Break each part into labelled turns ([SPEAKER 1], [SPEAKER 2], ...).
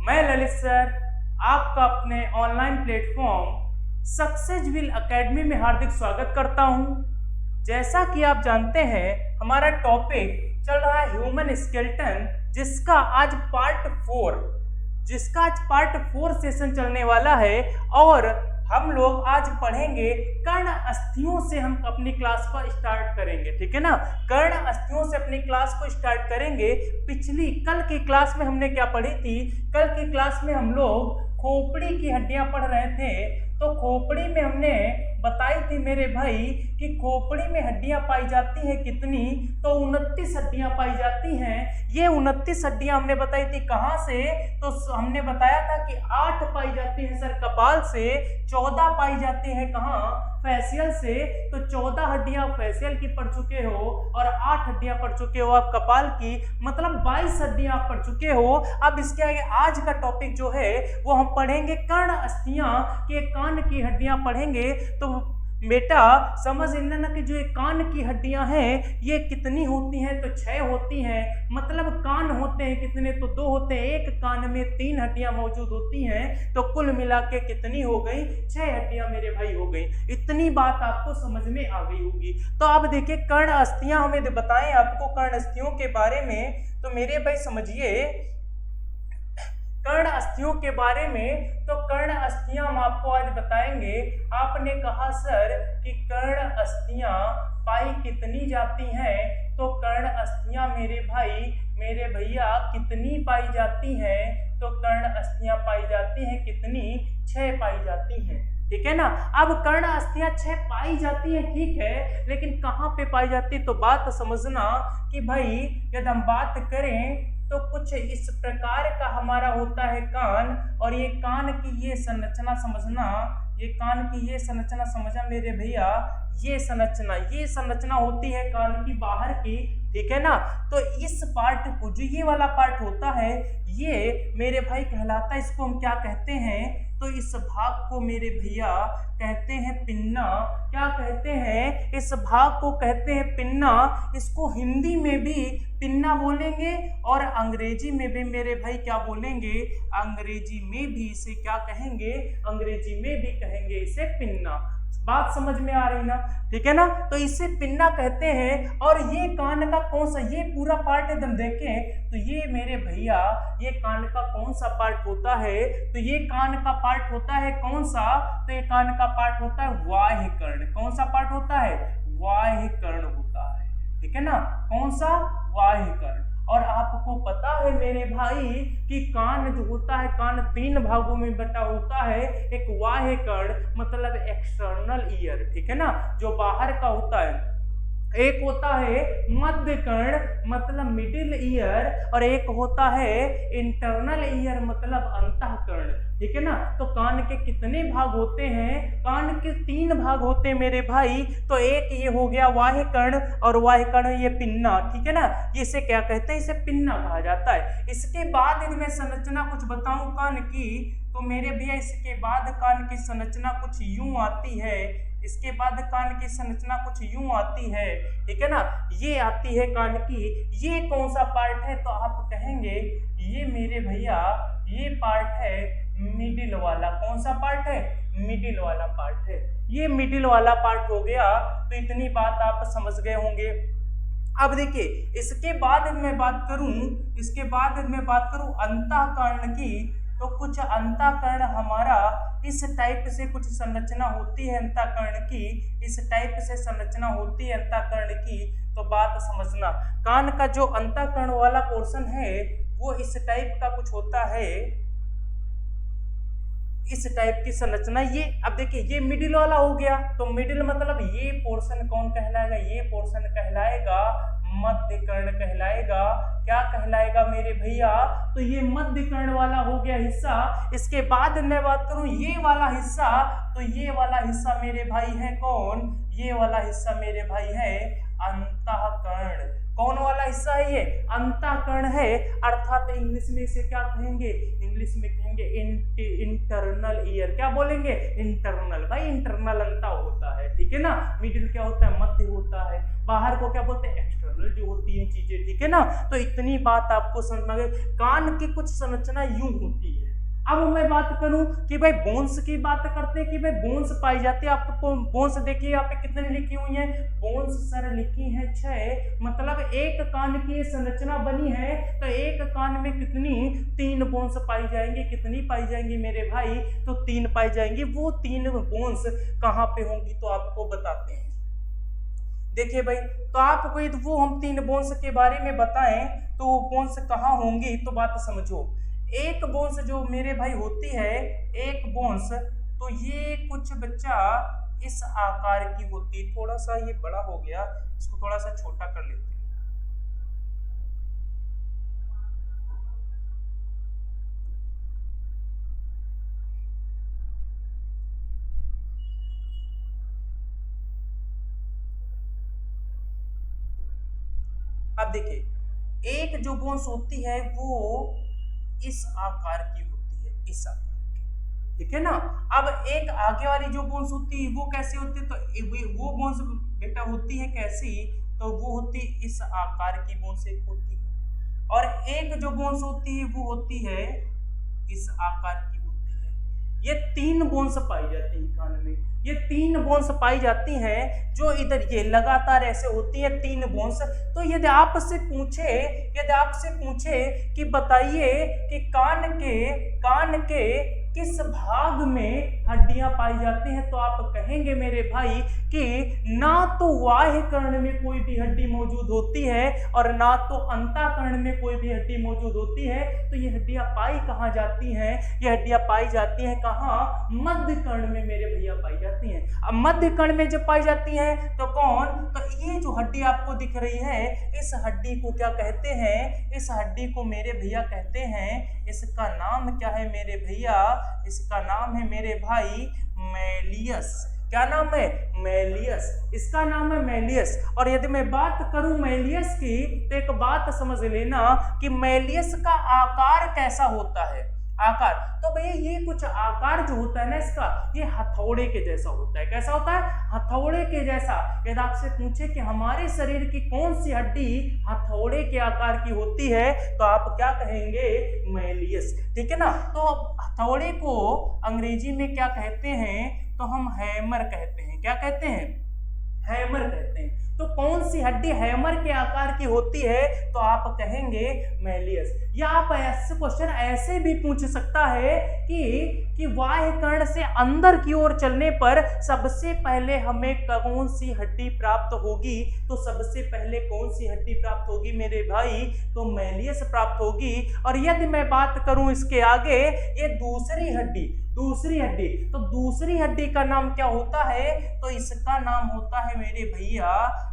[SPEAKER 1] मैं ललित सर आपका अपने ऑनलाइन प्लेटफॉर्म सक्सेसविल एकेडमी में हार्दिक स्वागत करता हूं। जैसा कि आप जानते हैं हमारा टॉपिक चल रहा है ह्यूमन स्केलेटन, जिसका आज पार्ट 4 सेशन चलने वाला है और हम लोग आज पढ़ेंगे कर्ण अस्थियों से हम अपनी क्लास को स्टार्ट करेंगे। ठीक है ना, कर्ण अस्थियों से अपनी क्लास को स्टार्ट करेंगे। कल की क्लास में हमने क्या पढ़ी थी? कल की क्लास में हम लोग खोपड़ी की हड्डियां पढ़ रहे थे। तो खोपड़ी में हमने बताई थी मेरे भाई कि खोपड़ी में हड्डियां पाई जाती हैं कितनी? तो 29 हड्डियां पाई जाती हैं। ये 29 हड्डियां हमने बताई थी कहां से? तो हमने बताया था कि 8 पाई जाती है सर कपाल से, 14 पाई जाती है कहां? फेशियल से। तो 14 हड्डियां फेशियल की पढ़ चुके हो और 8 हड्डियां पढ़ चुके हो आप कपाल की, मतलब 22 हड्डियां आप पढ़ चुके हो। अब इसके आगे आज का टॉपिक जो है वो हम पढ़ेंगे कर्ण अस्थियां के कान की हड्डियां पढ़ेंगे। तो बेटा समझ लेना ना कि जो ये कान की हड्डियां हैं ये कितनी होती हैं? तो 6 होती हैं। मतलब कान होते हैं कितने? तो 2 होते हैं। एक कान में 3 हड्डियां मौजूद होती हैं। तो कुल मिला के कितनी हो गई? 6 हड्डियां मेरे भाई हो गई। इतनी बात आपको समझ में आ गई होगी। तो अब देखिए कर्ण अस्थियां हमें बताएं आपको कर्ण अस्थियों के बारे में। तो मेरे भाई समझिए कर्ण अस्थियों के बारे में। तो कर्ण अस्थियां हम आपको आज बताएंगे। आपने कहा सर कि कर्ण अस्थियां पाई कितनी जाती हैं? तो कर्ण अस्थियां मेरे भैया कितनी पाई जाती हैं? तो कर्ण अस्थियां पाई जाती हैं कितनी? 6 पाई जाती हैं। ठीक है ना। अब कर्ण अस्थियां 6 पाई जाती है, ठीक है, लेकिन कहाँ पे पाई जाती? तो बात समझना कि भाई यदि हम बात करें तो कुछ इस प्रकार का हमारा होता है कान, और ये कान की ये संरचना समझना, ये कान की ये संरचना समझना मेरे भैया, ये संरचना होती है कान की बाहर की। ठीक है ना। तो इस पार्ट को, जो ये वाला पार्ट होता है, ये मेरे भाई कहलाता है, इसको हम क्या कहते हैं? तो इस भाग को मेरे भैया कहते हैं पिन्ना। क्या कहते हैं? इस भाग को कहते हैं पिन्ना। इसको हिंदी में भी पिन्ना बोलेंगे और अंग्रेजी में भी मेरे भाई क्या बोलेंगे? अंग्रेजी में भी इसे क्या कहेंगे? अंग्रेजी में भी कहेंगे इसे पिन्ना। बात समझ में आ रही ना? ठीक है ना। तो इसे पिन्ना कहते हैं। और ये कान का कौन सा, ये पूरा पार्ट एकदम देखें तो ये मेरे भैया ये कान का कौन सा पार्ट होता है? तो ये कान का पार्ट होता है कौन सा? तो ये कान का पार्ट होता है वाह्य कर्ण। कौन सा पार्ट होता है? वाह्य कर्ण होता है। ठीक है ना। कौन सा? वाह्य कर्ण। और आपको पता है मेरे भाई कि कान जो होता है, कान 3 भागों में बटा होता है। एक बाह्य कर्ण मतलब एक्सटर्नल ईयर, ठीक है ना, जो बाहर का होता है। एक होता है मध्य कर्ण मतलब मिडिल ईयर, और एक होता है इंटरनल ईयर मतलब अंतःकर्ण। ठीक है ना। तो कान के कितने भाग होते हैं? कान के 3 भाग होते हैं मेरे भाई। तो एक ये हो गया वाह्य कर्ण, और वाह्य कर्ण ये पिन्ना। ठीक है ना। इसे क्या कहते हैं? इसे पिन्ना कहा जाता है। इसके बाद यदि मैं संरचना कुछ बताऊं कान की, तो मेरे भैया इसके बाद कान की संरचना कुछ यूं आती है। इसके बाद कान की संरचना कुछ यूं आती है। ठीक है ना। ये आती है कान की। ये कौन सा पार्ट है? तो आप कहेंगे ये मेरे भैया ये पार्ट है मिडिल वाला। कौन सा पार्ट है? मिडिल वाला पार्ट है। ये मिडिल वाला पार्ट हो गया। तो इतनी बात आप समझ गए होंगे। अब देखिए इसके बाद मैं बात करूं अंतःकर्ण की। तो कुछ अंतःकर्ण हमारा इस टाइप से कुछ संरचना होती है अंतःकर्ण की। इस टाइप से संरचना होती है अंतःकर्ण की। तो बात समझना, कान का जो अंतःकर्ण वाला पोर्शन है वो इस टाइप का कुछ होता है, इस टाइप की संरचना। ये अब देखिए ये मिडिल वाला हो गया। तो मिडिल मतलब ये पोर्शन कौन कहलाएगा? ये पोर्शन कहलाएगा मध्य कर्ण कहलाएगा। क्या कहलाएगा मेरे भैया? तो ये मध्य कर्ण वाला हो गया हिस्सा। इसके बाद मैं बात करूं ये वाला हिस्सा, तो ये वाला हिस्सा मेरे भाई है कौन? ये वाला हिस्सा मेरे भाई है अंतःकर्ण। कौन वाला हिस्सा है? ये अंतःकर्ण है। अर्थात इंग्लिश में इसे क्या कहेंगे? इंग्लिश में कहेंगे इंटरनल ईयर। क्या बोलेंगे? इंटरनल। भाई इंटरनल अंता होता है। ठीक है ना। मिडिल क्या होता है? मध्य होता है। बाहर को क्या बोलते हैं? एक्सटर्नल जो होती है चीजें। ठीक है ना। तो इतनी बात आपको समझ में आ गई। कान की कुछ संरचना यूं होती है। अब मैं बात करूं कि भाई बोन्स की बात करते हैं कि भाई बोन्स पाई जाती है। आपको बोन्स देखिए यहाँ पे कितनी लिखी हुई हैं, बोन्स सर लिखी हैं 6, मतलब एक कान की संरचना बनी है तो एक कान में कितनी 3 बोन्स पाई जाएंगी। कितनी पाई जाएंगी मेरे भाई, तो 3 पाई जाएंगी। वो 3 बोन्स कहाँ पे होंगी तो आपको बताते हैं। देखिए भाई, तो आपको वो हम 3 बोन्स के बारे में बताएं तो बोन्स कहाँ होंगी तो बात समझो। एक बोन्स जो मेरे भाई होती है, एक बोन्स तो ये कुछ बच्चा इस आकार की होती है। थोड़ा सा ये बड़ा हो गया, इसको थोड़ा सा छोटा कर लेते हैं। अब देखिए, एक जो बोन्स होती है वो इस आकार की होती है, इस आकार की, ठीक है ना। अब एक आगे वाली जो बोन्स होती है वो कैसे होती है, तो वो बोन्स बेटा होती है कैसी, तो वो होती है इस आकार की बोन्स एक होती है, और एक जो बोन्स होती है वो होती है इस आकार की होती है। ये 3 बोन्स पाई जाती हैं कान में, ये 3 बोन्स पाई जाती हैं जो इधर ये लगातार ऐसे होती है 3 बोन्स। तो यदि आपसे पूछे कि बताइए कि कान के किस भाग में हड्डियां पाई जाती हैं, तो आप कहेंगे मेरे भाई कि ना तो बाह्य कर्ण में कोई भी हड्डी मौजूद होती है और ना तो अंतःकर्ण में कोई भी हड्डी मौजूद होती है। तो ये हड्डियां पाई कहाँ जाती हैं, ये हड्डियां पाई जाती हैं कहाँ, मध्य कर्ण में मेरे भैया पाई जाती हैं। अब मध्य कर्ण में जब पाई जाती हैं तो कौन, तो ये जो हड्डी आपको दिख रही है, इस हड्डी को क्या कहते हैं, इस हड्डी को मेरे भैया कहते हैं, इसका नाम क्या है मेरे भैया, इसका नाम है मेरे भाई मैलियस। क्या नाम है, मैलियस, इसका नाम है मैलियस। और यदि मैं बात करूं मैलियस की तो एक बात समझ लेना कि मैलियस का आकार कैसा होता है। आकार तो भैया ये कुछ आकार जो होता है ना इसका, ये हथौड़े के जैसा होता है। कैसा होता है, हथौड़े के जैसा। यदि आपसे पूछे कि हमारे शरीर की कौन सी हड्डी हथौड़े के आकार की होती है तो आप क्या कहेंगे, मैलियस, ठीक है ना। तो हथौड़े को अंग्रेजी में क्या कहते हैं, तो हम हैमर कहते हैं। क्या कहते हैं, हैमर कहते हैं। तो कौन सी हड्डी हैमर के आकार की होती है तो आप कहेंगे मैलियस। या आप ऐसे क्वेश्चन ऐसे भी पूछ सकता है कि बाह्य कर्ण से अंदर की ओर चलने पर सबसे पहले हमें कौन सी हड्डी प्राप्त होगी, तो सबसे पहले कौन सी हड्डी प्राप्त होगी मेरे भाई, तो मैलियस प्राप्त होगी। और यदि मैं बात करूं इसके आगे, ये दूसरी हड्डी, तो दूसरी हड्डी का नाम क्या होता है, तो इसका नाम होता है मेरे भैया,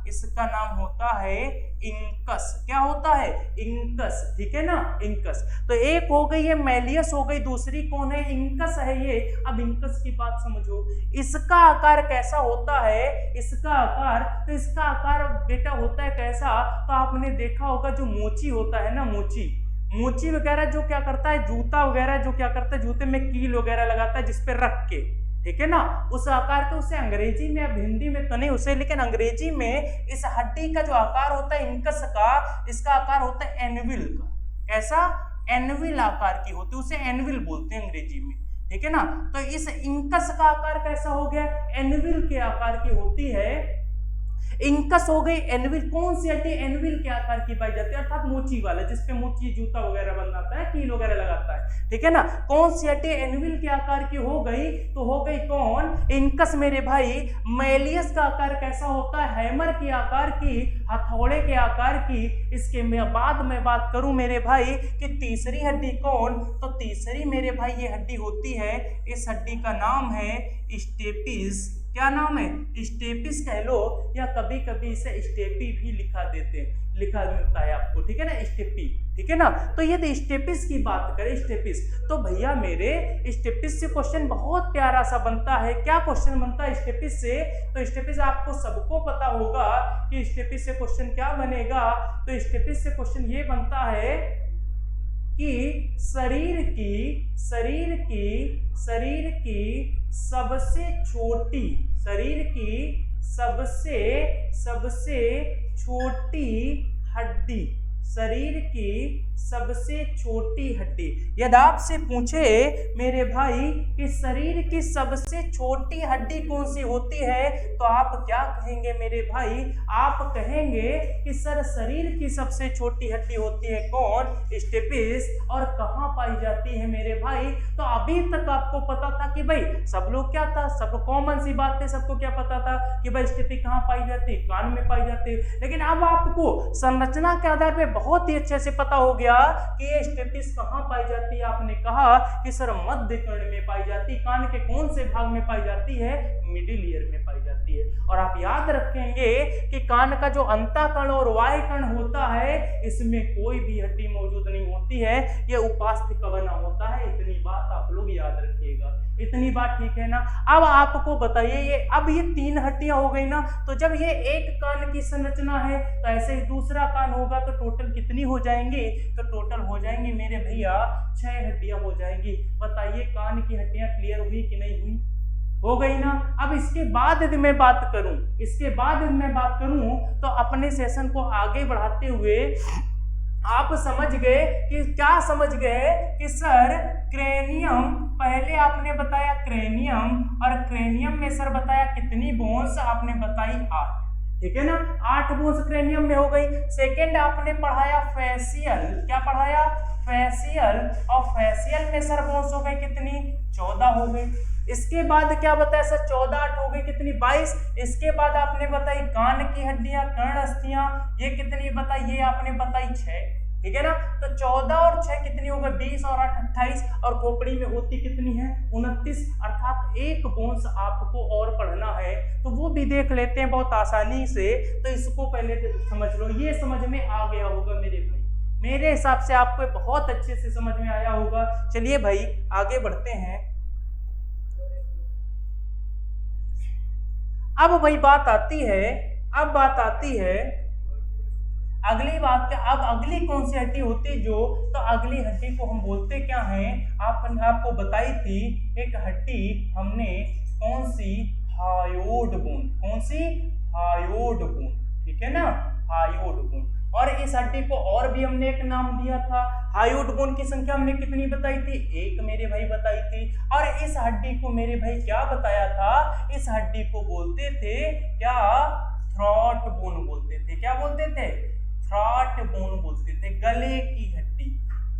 [SPEAKER 1] इसका नाम होता है इंकस। क्या होता है, इंकस, ठीक है ना, इंकस। तो एक हो गई है मैलियस हो गई, दूसरी कौन है, इंकस है ये। अब इंकस की बात समझो, इसका आकार कैसा होता है, इसका आकार, तो इसका आकार बेटा होता है कैसा, तो आपने देखा होगा जो मोची होता है ना, मोची वगैरह जो क्या करता है, जूता वगैरह जो क्या करता है, जूते में कील वगैरह लगाता है जिस पे रख के, ठीक है ना, उस आकार के। उसे अंग्रेजी में, अब हिंदी में तो नहीं उसे, लेकिन अंग्रेजी में इस हड्डी का जो आकार होता है इंकस का, इसका आकार होता है एनविल का। कैसा, एनविल आकार की होती है, उसे एनविल बोलते हैं अंग्रेजी में, ठीक है ना। तो इस इंकस का आकार कैसा हो गया, एनविल के आकार की होती है। इंकस हो गई एनविल, कौन सी हड्डी, एनविल के आकार की पाई जाती है, अर्थात मोची वाला, जिसपे मोची जूता वगैरह बनाता है, कील वगैरह लगाता है, ठीक है ना। कौन सी हड्डी एनविल के आकार की हो गई, तो हो गई कौन, इंकस मेरे भाई। मैलियस का आकार कैसा होता है, हैमर के आकार की, हथौड़े के आकार की। इसके बाद मैं बात करूं मेरे भाई कि तीसरी हड्डी कौन, तो तीसरी मेरे भाई ये हड्डी होती है, इस हड्डी का नाम है स्टेपिस। क्या नाम है, स्टेपिस कह लो, या कभी कभी इसे स्टेपी भी लिखा मिलता है आपको, ठीक है ना, स्टेपी, ठीक है ना। तो यदि स्टेपिस की बात करें, स्टेपिस, तो भैया मेरे स्टेपिस से क्वेश्चन बहुत प्यारा सा बनता है। क्या क्वेश्चन बनता है स्टेपिस से, तो स्टेपिस आपको सबको पता होगा कि स्टेपिस से क्वेश्चन क्या बनेगा, तो स्टेपिस से क्वेश्चन ये बनता है कि शरीर की सबसे छोटी शरीर की सबसे छोटी हड्डी। यदि आपसे पूछे मेरे भाई कि शरीर की सबसे छोटी हड्डी कौन सी होती है, तो आप क्या कहेंगे मेरे भाई? आप कहेंगे कि सर शरीर की सबसे छोटी हड्डी होती है कौन? स्टेपिस। और कहाँ पाई जाती है मेरे भाई? तो अभी तक आपको पता था कि भाई सब लोग क्या था, सब कॉमन सी बात थी, सबको क्या पता था कि भाई स्टेपिस कहाँ पाई जाती? कान में पाई जाती। लेकिन अब आपको संरचना के आधार पे बहुत ही अच्छे से पता हो गया कि ये स्टेपिस कहाँ पाई जाती है। आपने कहा कि सर मध्य कर्ण में पाई जाती। कान के कौन से भाग में पाई जाती है? मिडिल ईयर में पाई जाती है। और आप याद रखेंगे कि कान का जो अंतःकर्ण और वाह्य कर्ण होता है, इसमें कोई भी हड्डी मौजूद नहीं होती है, ये उपास्थि कवना होता है। इतनी बात आप लोग याद रखिएगा, इतनी बात ठीक है ना। अब आपको बताइए ये अब ये 3 हड्डियां हो गई ना, तो जब ये एक कान की संरचना है तो ऐसे ही दूसरा कान होगा तो टोटल कितनी हो जाएंगी? तो टोटल हो जाएंगी मेरे भैया 6 हड्डियां हो जाएंगी। बताइए कान की हड्डियां क्लियर हुई कि नहीं हुई? हो गई ना। अब इसके बाद यदि मैं बात करूं तो अपने सेशन को आगे बढ़ाते हुए आप समझ गए कि क्या समझ गए कि सर क्रेनियम, पहले आपने बताया क्रेनियम, और क्रेनियम में सर बताया कितनी बोन्स? आपने बताई 8, ठीक है ना। 8 बोन्स क्रेनियम में हो गई। सेकेंड आपने पढ़ाया फेशियल, क्या पढ़ाया? फेशियल। और फेशियल में सर बोन्स हो गई कितनी? 14 हो गई। इसके बाद क्या बताया सर? 14 8 हो गई कितनी? 22। इसके बाद आपने बताई कान की हड्डियां, कर्ण अस्थियां, ये कितनी बताई? ये आपने बताई 6, ठीक है ना। तो 14 और 6 कितनी हो गई? 20 और 8 28। और खोपड़ी में होती कितनी है? 29। अर्थात एक बोन्स आपको और पढ़ना है तो वो भी देख लेते हैं बहुत आसानी से। तो इसको पहले समझ लो, ये समझ में आ गया होगा मेरे भाई। मेरे हिसाब से आपको बहुत अच्छे से समझ में आया होगा। चलिए भाई आगे बढ़ते हैं। अब वही बात आती है, अगली बात क्या? अब अगली कौन सी हड्डी होती जो? तो अगली हड्डी को हम बोलते क्या हैं? आपको बताई थी एक हड्डी हमने, कौन सी? Hyoid bone. कौन सी? हायोड बोन, ठीक है ना, हायोड बोन। और इस हड्डी को और भी हमने एक नाम दिया था। हायोड बोन की संख्या हमने कितनी बताई थी? 1 मेरे भाई बताई थी। और इस हड्डी को मेरे भाई क्या बताया था? इस हड्डी को बोलते थे क्या? थ्रॉट बोन बोलते थे। क्या बोलते थे? थ्रॉट बोन बोलते थे। गले की हड्डी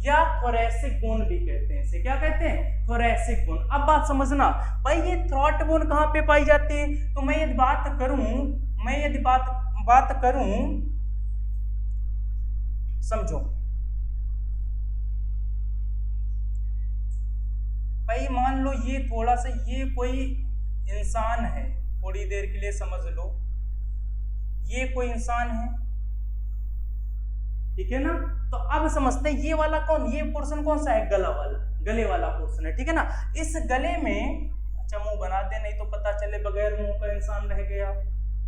[SPEAKER 1] या थोरैसिक बोन भी कहते हैं। इसे क्या कहते हैं? Thoracic bone. अब बात समझना भाई, ये थ्रॉट बोन कहाँ पे पाई जाती है? तो मैं यदि बात करूं, समझो भाई, मान लो ये थोड़ा सा, ये कोई इंसान है, थोड़ी देर के लिए समझ लो, ये कोई इंसान है, ठीक है ना। तो अब समझते हैं ये वाला कौन, ये पोर्शन कौन सा है? गला वाला, गले वाला पोर्शन है, ठीक है ना। इस गले में, अच्छा मुंह बना दे नहीं तो पता चले बगैर मुंह का इंसान रह गया,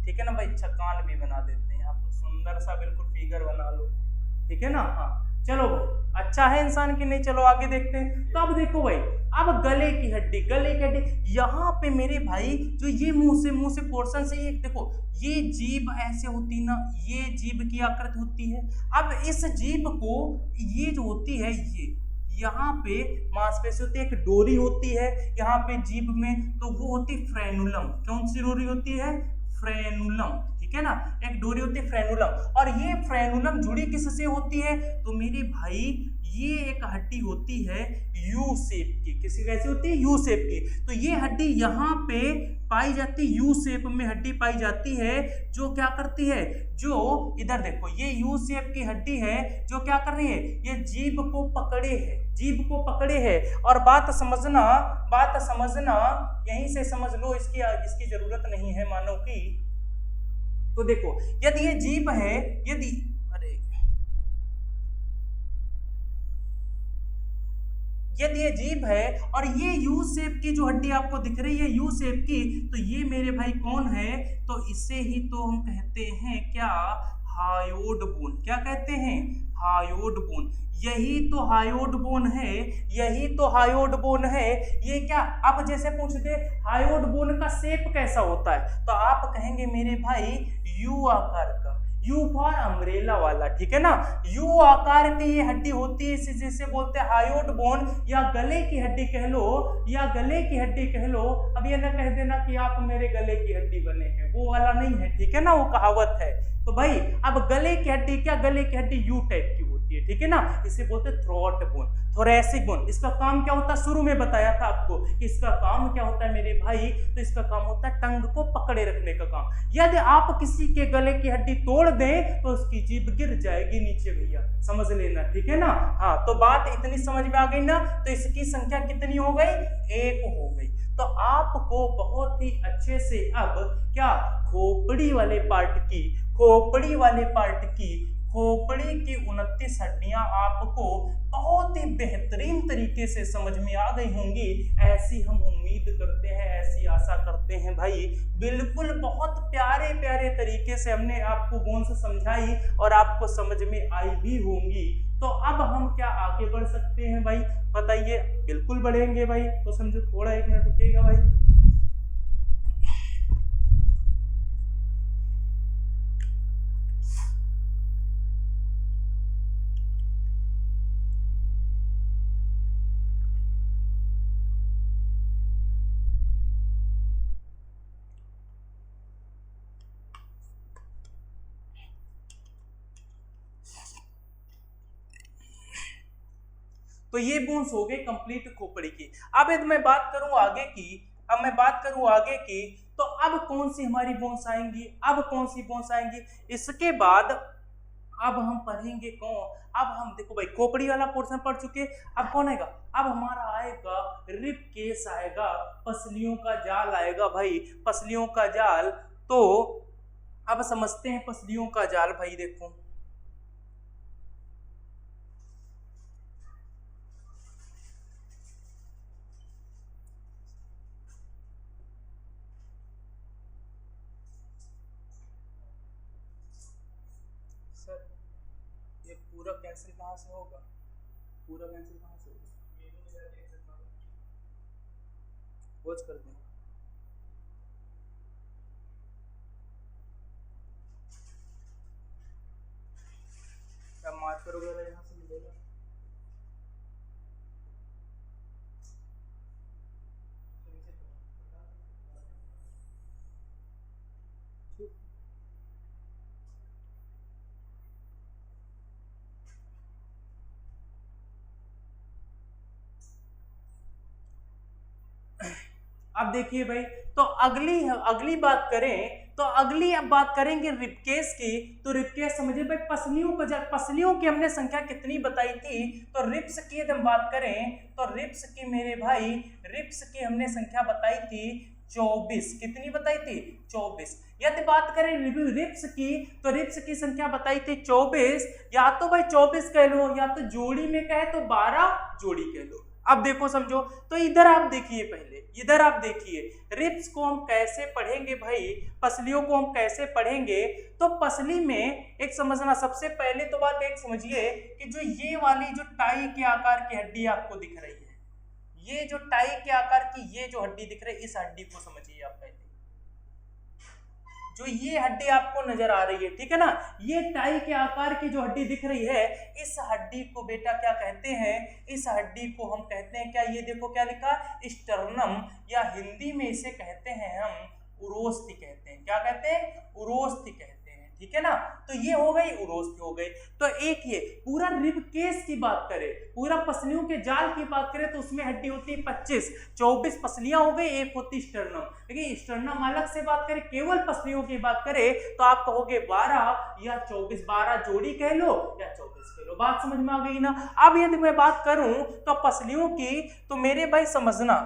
[SPEAKER 1] ठीक है ना भाई। अच्छा कान भी बना देते हैं, आप सुंदर सा बिल्कुल फिगर बना लो, ठीक है ना। हाँ चलो भाई, अच्छा है इंसान की नहीं, चलो आगे देखते हैं। तो अब देखो भाई, अब गले की हड्डी, यहाँ पे मेरे भाई जो ये मुंह से पोर्शन से, ये देखो ये जीभ ऐसे होती ना, ये जीभ की आकृति होती है। अब इस जीभ को, ये जो होती है, ये यहाँ पे मांसपेशी होती है, एक डोरी होती है यहाँ पे जीभ में, तो वो होती फ्रेनुलम। कौन सी डोरी होती है? फ्रेनुलम, ठीक है ना, एक डोरी होती है फ्रेनुलम। और ये फ्रेनुलम जुड़ी किससे होती है? तो मेरे भाई ये एक हड्डी होती है यू शेप की। किसी कैसी होती है? यू शेप की। तो ये हड्डी यहाँ पे पाई जाती, यू शेप में हड्डी पाई जाती है, जो क्या करती है? जो इधर देखो, ये यू शेप की हड्डी है जो क्या कर रही है? ये जीभ को पकड़े है। और बात समझना, यहीं से समझ लो, इसकी जरूरत नहीं है मानो की। तो देखो यदि ये जीभ है, यदि ये जीभ है और ये यू शेप की जो हड्डी आपको दिख रही है, यू शेप की, तो ये मेरे भाई कौन है? तो इसे ही तो हम कहते हैं क्या? Hyoid bone. क्या कहते हैं? Hyoid bone. यही तो हायोड बोन है, ये क्या? अब जैसे पूछते हायोड बोन का शेप कैसा होता है, तो आप कहेंगे मेरे भाई यू आकार का। यू फॉर अम्ब्रेला वाला, ठीक है ना। यू आकार की ये हड्डी होती है, इसे जिसे बोलते हैं हायोट बोन, या गले की हड्डी कह लो, या गले की हड्डी कह लो। अब ये ना कह देना कि आप मेरे गले की हड्डी बने हैं, वो वाला नहीं है, ठीक है ना, वो कहावत है। तो भाई अब गले की हड्डी क्या, गले की हड्डी यू टाइप की होती है, ठीक है ना, इसे बोलते हैं थ्रोट बोन, थोरैसिक बोन। इसका काम क्या होता है, शुरू में बताया था आपको कि इसका काम क्या होता है मेरे भाई, तो इसका काम होता है टंग को पकड़े रखने का काम। यदि आप किसी के गले की हड्डी तोड़ दें तो उसकी जीभ गिर जाएगी नीचे, भैया समझ लेना, ठीक है ना। हाँ, तो बात इतनी समझ में आ गई ना। तो इसकी संख्या कितनी हो गई, 1 हो गई। तो आपको बहुत ही अच्छे से अब क्या, खोपड़ी वाले पार्ट की, खोपड़ी वाले पार्ट की, खोपड़ी की 29 हड्डियां आपको बहुत ही बेहतरीन तरीके से समझ में आ गई होंगी, ऐसी हम उम्मीद करते हैं, ऐसी आशा करते हैं भाई। बिल्कुल बहुत प्यारे प्यारे तरीके से हमने आपको बोन्स समझाई और आपको समझ में आई भी होंगी। तो अब हम क्या आगे बढ़ सकते हैं भाई, बताइए। बिल्कुल बढ़ेंगे भाई, तो समझो थोड़ा 1 मिनट रुकिएगा भाई। तो ये बोन्स हो गए कंप्लीट खोपड़ी की। अब यदि मैं बात करूं आगे की, तो अब कौन सी हमारी बोन्स आएंगी, अब कौन सी बोन्स आएंगी, इसके बाद अब हम पढ़ेंगे कौन, अब हम देखो भाई खोपड़ी वाला पोर्शन पढ़ चुके, अब कौन आएगा, अब हमारा आएगा रिब केस आएगा, पसलियों का जाल आएगा भाई, पसलियों का जाल। तो अब समझते हैं पसलियों का जाल भाई। देखो सर, ये पूरा कैंसिल कहाँ से होगा, पूरा कैंसिल कहाँ से होगा, खोज कर दें। क्या मार्कर वगैरह यहाँ से मिलेगा, अब देखिए भाई, तो अगली बात करें, तो अगली अब बात करेंगे रिबकेस की। तो रिबकेस समझिए भाई, पसलियों की हमने संख्या कितनी बताई थी, तो रिब्स की यदि हम बात करें तो रिब्स की मेरे भाई, रिब्स की हमने संख्या बताई थी 24। कितनी बताई थी, 24। यदि बात करें रिब्स की, तो रिब्स की संख्या बताई थी 24, या तो भाई 24 कह लो, या तो जोड़ी में कहे तो 12 जोड़ी कह लो। अब देखो समझो, तो इधर आप देखिए, पहले इधर आप देखिए रिब्स को हम कैसे पढ़ेंगे भाई, पसलियों को हम कैसे पढ़ेंगे। तो पसली में एक समझना, सबसे पहले तो बात एक समझिए कि जो ये वाली जो टाई के आकार की हड्डी आपको दिख रही है, ये जो टाई के आकार की ये जो हड्डी दिख रही है, इस हड्डी को समझिए आप पहले। जो ये हड्डी आपको नजर आ रही है, ठीक है ना, ये टाई के आकार की जो हड्डी दिख रही है, इस हड्डी को बेटा क्या कहते हैं, इस हड्डी को हम कहते हैं क्या, ये देखो क्या लिखा, स्टर्नम, या हिंदी में इसे कहते हैं हम उरोस्थि कहते हैं। क्या कहते हैं, उरोस्थि कहते हैं, ठीक है ना। तो ये हो गई उरोस्थि हो गई। तो एक ये पूरा रिब केस की बात करें, पूरा पसलियों के जाल की बात करें, तो उसमें हड्डी होती है 25, 24 पसलियां हो गई, एक होती स्टर्नम। लेकिन स्टर्नम अलग से बात करें, केवल पसलियों की बात करें तो आप कहोगे 12 या 24, 12 जोड़ी कह लो या 24 कह लो। बात समझ में आ गई ना। अब यदि मैं बात करूं तो पसलियों की, तो मेरे भाई समझना,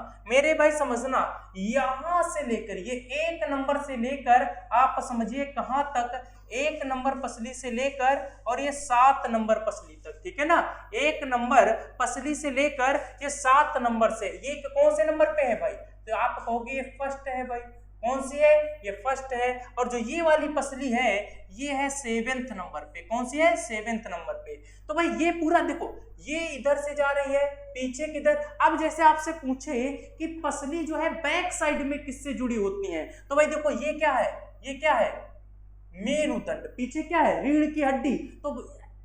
[SPEAKER 1] यहां से लेकर ये 1 नंबर से लेकर आप समझिए कहां तक, 1 नंबर पसली से लेकर और ये 7 नंबर पसली तक, ठीक है ना। 1 नंबर पसली से लेकर ये 7 नंबर से, ये कौन से नंबर पे है भाई, तो आप कहोगे ये फर्स्ट है भाई। कौन सी है, ये फर्स्ट है। और जो ये वाली पसली है, ये है 7वें नंबर पे। कौन सी है, 7वें नंबर पे। तो भाई ये पूरा देखो, ये इधर से जा रही है, पीछे किधर। अब जैसे आपसे पूछे कि पसली जो है बैक साइड में किससे जुड़ी होती है, तो भाई देखो ये क्या है, ये क्या है, मेरुदंड, पीछे क्या है, रीढ़ की हड्डी। तो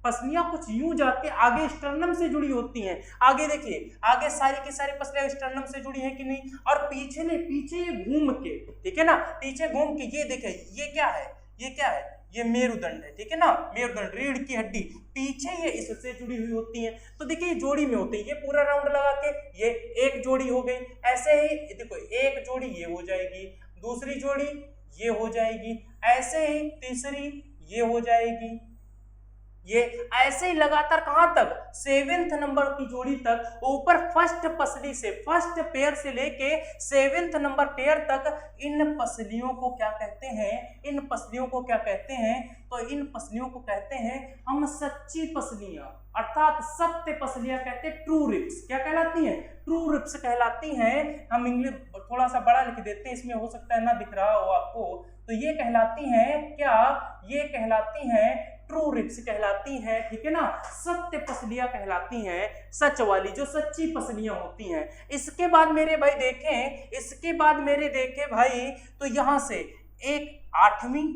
[SPEAKER 1] पसलियां कुछ यूं जाके आगे स्टर्नम से जुड़ी होती हैं। आगे देखिए, आगे सारी की सारी पसलियां स्टर्नम से जुड़ी हैं कि नहीं, और पीछे ने, पीछे ये घूम के, ठीक है ना, पीछे घूम के ये देखे, ये क्या है, ये क्या है, ये मेरुदंड है, ठीक है ना, मेरुदंड, रीढ़ की हड्डी, पीछे ये इससे जुड़ी हुई होती है। तो देखिए ये जोड़ी में होती है, ये पूरा राउंड लगा के ये एक जोड़ी हो गई। ऐसे ही देखो, एक जोड़ी ये हो जाएगी, दूसरी जोड़ी ये हो जाएगी, ऐसे ही तीसरी ये हो जाएगी, ये ऐसे ही लगातार कहां तक, 7वें नंबर की जोड़ी तक, ऊपर फर्स्ट पसली से, फर्स्ट पेयर से लेके 7वें नंबर पेयर तक। इन पसलियों को क्या कहते हैं, इन पसलियों को क्या कहते हैं, तो इन पसलियों को कहते हैं हम सच्ची पसलियां, अर्थात सत्य पसलियां कहते हैं, ट्रू रिप्स। क्या कहलाती हैं, ट्रू रिप्स कहलाती हैं। हम इंग्लिश थोड़ा सा बड़ा लिख देते हैं, इसमें हो सकता है ना दिख रहा हो आपको। तो ये कहलाती हैं क्या, ये कहलाती हैं ट्रू रिप्स कहलाती हैं, ठीक है ना, सत्य पसलियां कहलाती हैं, सच वाली, जो सच्ची पसलियां होती हैं। इसके बाद मेरे भाई देखें, इसके बाद मेरे देखें भाई, तो यहां से एक आठवीं,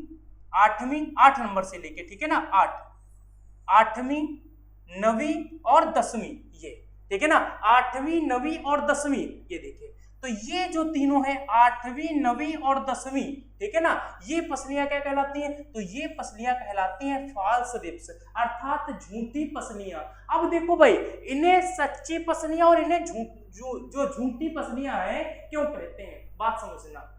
[SPEAKER 1] 8 नंबर से लेके, ठीक है ना, 8वीं, 9वीं और 10वीं, ये ठीक है ना, 8वीं, 9वीं और 10वीं, ये देखिए। तो ये जो तीनों है, 8वीं, 9वीं और 10वीं, ठीक है ना, ये पसलियां क्या कहलाती हैं, तो ये पसलियां कहलाती हैं फॉल्स रिप्स, अर्थात झूठी पसलियां। अब देखो भाई, इन्हें सच्ची पसलियां और इन्हें जो झूठी पसलियां हैं क्यों कहते हैं, बात समझना।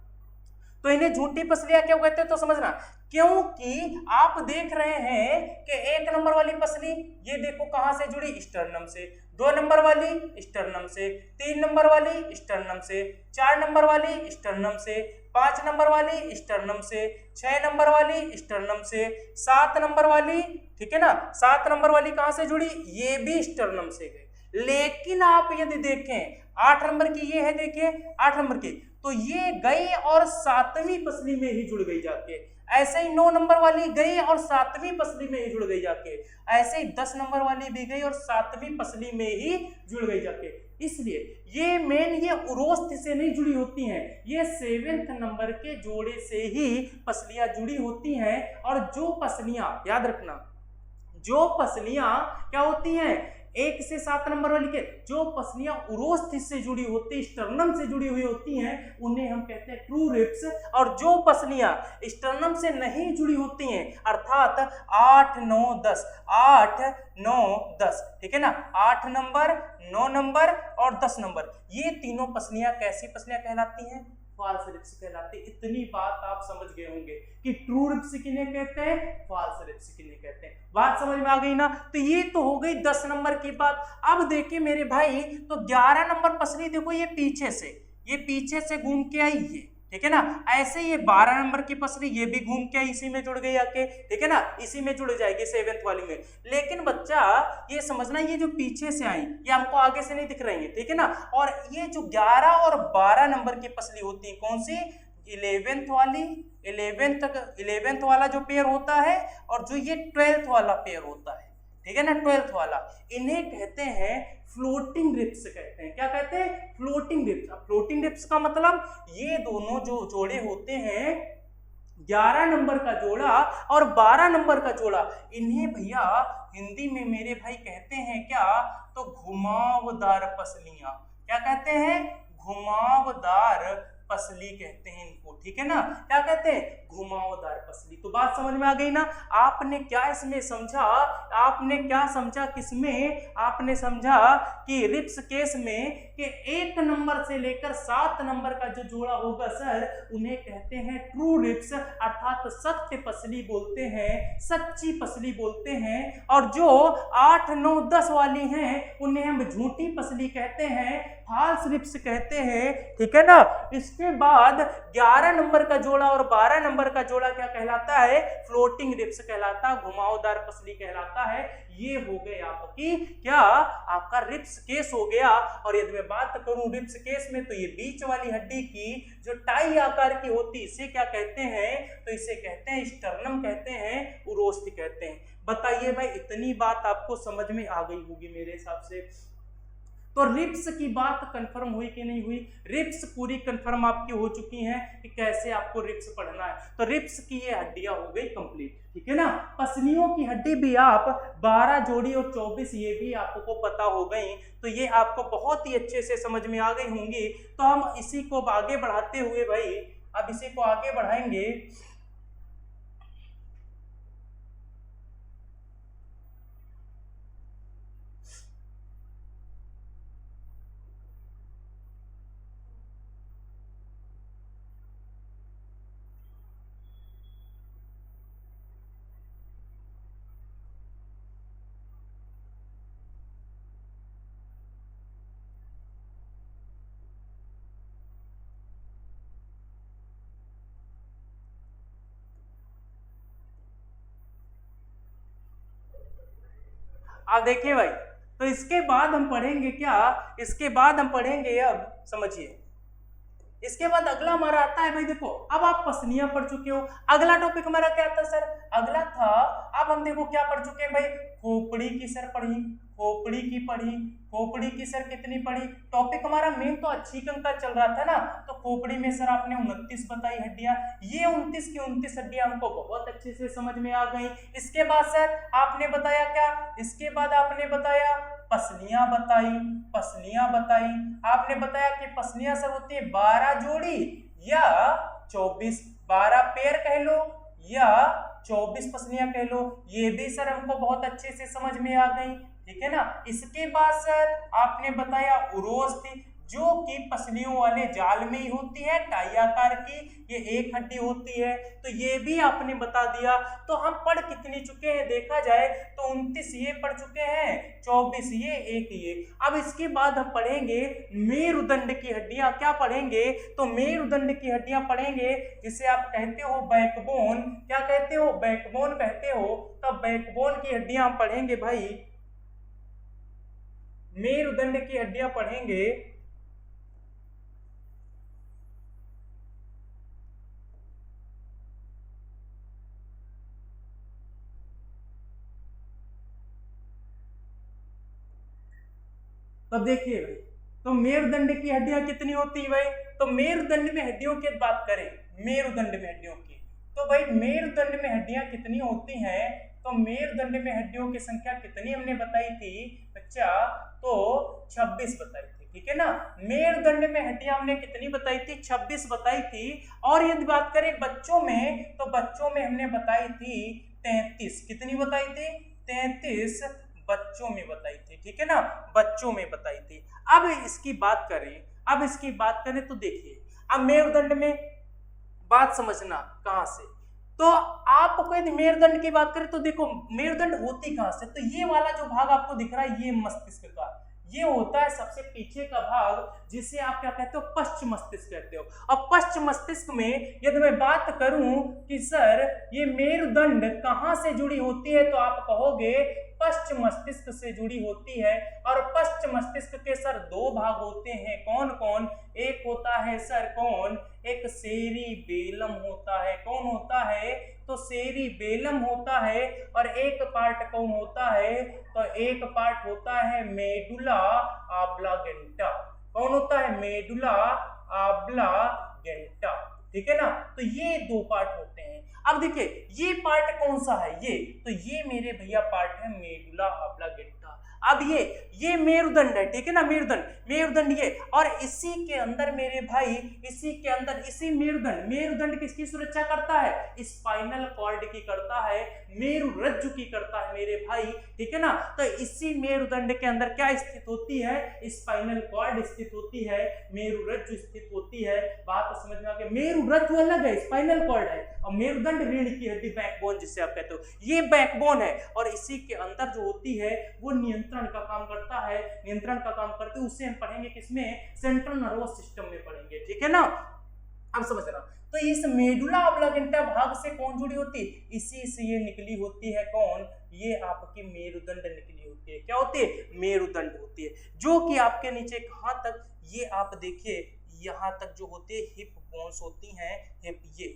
[SPEAKER 1] तो इन्हें झूठी पसलियां क्यों कहते हैं, तो समझना, क्योंकि आप देख रहे हैं कि 1 नंबर वाली पसली, ये देखो कहां से जुड़ी, स्टर्नम से, 2 नंबर वाली स्टर्नम से, 3 नंबर वाली स्टर्नम से, 4 नंबर वाली स्टर्नम से, 5 नंबर वाली स्टर्नम से, 6 नंबर वाली स्टर्नम से, 7 नंबर वाली, ठीक है ना, 7 नंबर वाली कहां से जुड़ी, ये भी स्टर्नम से गई। लेकिन आप यदि देखें 8 नंबर की ये है, देखिए 8 नंबर की, तो ये गई और 7वीं पसली में ही जुड़ गई जाके। ऐसे ही 9 नंबर वाली गई और 7वीं पसली में ही जुड़ गई जाके। ऐसे ही 10 नंबर वाली भी गई और 7वीं पसली में ही जुड़ गई जाके। इसलिए ये मेन, ये उरोस्थ से नहीं जुड़ी होती हैं, ये 7वें नंबर के जोड़े से ही पसलियां जुड़ी होती हैं। और जो पसलियां, याद रखना, जो पसलियां क्या होती हैं, 1 से 7 नंबर वाली के, जो पसलियां उरोस्थ से जुड़ी होती, स्टर्नम से जुड़ी हुई होती हैं, उन्हें हम कहते हैं ट्रू रिप्स। और जो पसलियां स्टर्नम से नहीं जुड़ी होती हैं, अर्थात 8, 9, 10, 8, 9, 10, ठीक है ना, 8 नंबर, 9 नंबर और 10 नंबर, ये तीनों पसलियां कैसी पसलियां कहलाती हैं, फॉल्स रिप्स कहलाते हैं। इतनी बात आप समझ गए होंगे कि ट्रू रिप्स किन्हें कहते हैं, फॉल्स रिप्स किन्हें कहते हैं। बात समझ में आ गई ना। तो ये तो हो गई 10 नंबर की बात। अब देखिए मेरे भाई, तो 11 नंबर पसली देखो, ये पीछे से घूम के आई है, ठीक है ना। ऐसे ये 12 नंबर की पसली, ये भी घूम के इसी में जुड़ गई आके, ठीक है ना, इसी में जुड़ जाएगी 7th वाली में। लेकिन बच्चा ये समझना, ये जो पीछे से आई, ये हमको आगे से नहीं दिख रही है, ठीक है ना। और ये जो 11 और 12 नंबर की पसली होती है, कौन सी, 11th वाली, 11th वाला जो पेयर होता है, और जो ये 12th वाला पेयर होता है, ठीक है ना, 12th वाला, इन्हें कहते हैं फ्लोटिंग रिप्स कहते हैं। क्या कहते हैं, फ्लोटिंग रिप्स। अब फ्लोटिंग रिप्स का मतलब, ये दोनों जो जोड़े होते हैं, 11 नंबर का जोड़ा और 12 नंबर का जोड़ा, इन्हें भैया हिंदी में मेरे भाई कहते हैं क्या, तो घुमावदार पसलियां। क्या कहते हैं, घुमावदार पसली कहते हैं इनको, ठीक है ना। क्या कहते हैं, घुमावदार पसली। तो बात समझ में आ गई ना। आपने क्या इसमें समझा, आपने क्या समझा, किसमें आपने समझा कि रिप्स केस में कि 1 नंबर से लेकर 7 नंबर का जो जोड़ा होगा सर, उन्हें कहते हैं ट्रू रिप्स, अर्थात सत्य पसली बोलते हैं, सच्ची पसली बोलते हैं। और जो 8, 9, 10 वाली हैं, उन्हें हम झूठी पसली कहते हैं, फॉल्स रिप्स कहते हैं, ठीक है ना। इसके बाद 11 नंबर का जोड़ा और 12 नंबर का जोड़ा क्या कहलाता है, फ्लोटिंग रिप्स कहलाता, घुमावदार पसली कहलाता है। ये हो गए आपकी क्या, आपका रिप्स केस हो गया। और यदि मैं बात करूं रिप्स केस में, तो ये बीच वाली हड्डी की जो टाई आकार की होती, इसे क्या कहते हैं, तो इसे कहते हैं स्टर्नम कहते हैं, उरोस्थ कहते हैं। बताइए भाई, इतनी बात आपको समझ में आ गई होगी मेरे हिसाब से। तो रिब्स की बात कंफर्म हुई कि नहीं हुई? रिब्स पूरी कंफर्म आपकी हो चुकी हैं कि कैसे आपको रिब्स पढ़ना है। तो रिब्स की ये हड्डियां हो गई कंप्लीट, ठीक है ना। पसलियों की हड्डी भी आप 12 जोड़ी और 24 ये भी आपको पता हो गई, तो ये आपको बहुत ही अच्छे से समझ में आ गई होंगी। तो हम इसी को आगे बढ़ाते हुए भाई अब इसी को आगे बढ़ाएंगे। आप देखिए भाई, तो इसके बाद हम पढ़ेंगे क्या? इसके बाद हम पढ़ेंगे, अब समझिए, इसके बाद अगला हमारा आता है भाई, देखो अब आप पसलियां पढ़ चुके हो। अगला टॉपिक हमारा क्या था सर? अगला था, अब हम देखो क्या पढ़ चुके हैं भाई, खोपड़ी की सर पढ़ी, खोपड़ी की पढ़ी, खोपड़ी की सर कितनी पढ़ी? टॉपिक हमारा मेन तो अच्छी अंक का चल रहा था ना, तो खोपड़ी में सर आपने 29 बताई हड्डियां। ये 29 की 29 हड्डियां हमको बहुत अच्छे से समझ में आ गई। इसके बाद सर आपने बताया क्या? इसके बाद आपने बताया पसलियां बताई, पसलियां बताई। आपने बताया कि पसलियां सर होती है 12 जोड़ी या 24, 12 पेयर कह लो या 24 पसलियां कह लो। ये भी सर हमको बहुत अच्छे से समझ में आ गई, ठीक है ना। इसके बाद सर आपने बताया उरोज थी, जो कि पसलियों वाले जाल में ही होती है, टाई आकार की, ये एक हड्डी होती है, तो ये भी आपने बता दिया। तो हम पढ़ कितनी चुके हैं देखा जाए तो 29 ये पढ़ चुके हैं, 24 ये, एक ये। अब इसके बाद हम पढ़ेंगे मेरुदंड की हड्डियां। क्या पढ़ेंगे? तो मेरुदंड की हड्डियां पढ़ेंगे, जिसे आप कहते हो बैकबोन। क्या कहते हो? बैकबोन कहते हो। तो बैकबोन की हड्डियां पढ़ेंगे भाई, मेरुदंड की हड्डियां पढ़ेंगे। तो देखिए भाई, तो मेरुदंड की हड्डियां कितनी होती है भाई? तो मेरुदंड में हड्डियों की बात करें, मेरुदंड में हड्डियों की, तो भाई मेरुदंड में हड्डियां कितनी होती हैं? तो मेरुदंड में हड्डियों की संख्या कितनी हमने बताई थी बच्चा? तो 26 बताई थी, ठीक है ना। मेरुदंड में हड्डियां हमने कितनी बताई थी? 26 बताई थी। और यदि बात करें बच्चों में, तो बच्चों में हमने बताई थी 33। कितनी बताई थी? 33 बच्चों में बताई थी, ठीक है ना, बच्चों में बताई थी। अब इसकी बात करें, अब इसकी बात करें तो देखिए, अब मेरुदंड में बात समझना कहां से, तो आपको यदि मेरुदंड की बात करें तो देखो मेरुदंड होती कहां से? तो ये वाला जो भाग आपको दिख रहा है, ये मस्तिष्क का, ये होता है सबसे पीछे का भाग, जिसे आप क्या कहते हो? पश्च मस्तिष्क कहते हो। अब पश्च मस्तिष्क में यदि मैं बात करूं कि सर ये मेरुदंड कहां से जुड़ी होती है, तो आप कहोगे पश्च मस्तिष्क से जुड़ी होती है। और पश्च मस्तिष्क के सर दो भाग होते हैं, कौन कौन? एक होता है सर कौन? एक सेरिबेलम होता है। कौन होता है? तो सेरिबेलम होता है। और एक पार्ट कौन होता है? तो एक पार्ट होता है मेडुला ऑब्लांगेटा। कौन होता है? मेडुला ऑब्लांगेटा, ठीक है ना। तो ये दो पार्ट होते हैं। अब देखिए ये पार्ट कौन सा है? ये, तो ये मेरे भैया पार्ट है मेडुला ऑब्लांगेटा। अब ये मेरुदंड है, ठीक है ना, मेरुदंड, मेरुदंड ये, और इसी के अंदर मेरे भाई, इसी के अंदर इसी मेरुदंड किसकी सुरक्षा करता है? स्पाइनल कॉर्ड की करता है, मेरुरज्जु की करता है मेरे भाई, ठीक है ना। तो इसी मेरुदंड के अंदर क्या स्थित होती है? स्पाइनल कॉर्ड स्थित होती है, मेरुरज्जु स्थित होती है। बात समझ में आ गई? मेरुरज्जु अलग है, स्पाइनल कॉर्ड है, और मेरुदंड रीढ़ की हड्डी, बैकबोन जिसे आप कहते हो, ये बैकबोन है। और इसी के अंदर जो होती है वो नियंत्रण का काम करता है, नियंत्रण का काम करते हैं। उसे हम पढ़ेंगे किसमें? सेंट्रल नर्वस सिस्टम में पढ़ेंगे, ठीक है ना। अब समझ रहा, तो इस मेडुला ऑब्लांगेटा भाग से कौन जुड़ी होती है? इसी से ये निकली होती है, कौन? ये आपकी मेरुदंड निकली होती है। क्या होती है? मेरुदंड होती है, जो कि आपके नीचे कहां तक, ये आप देखिए यहां तक जो होती है हिप बोन्स होती हैं, हिप, ये,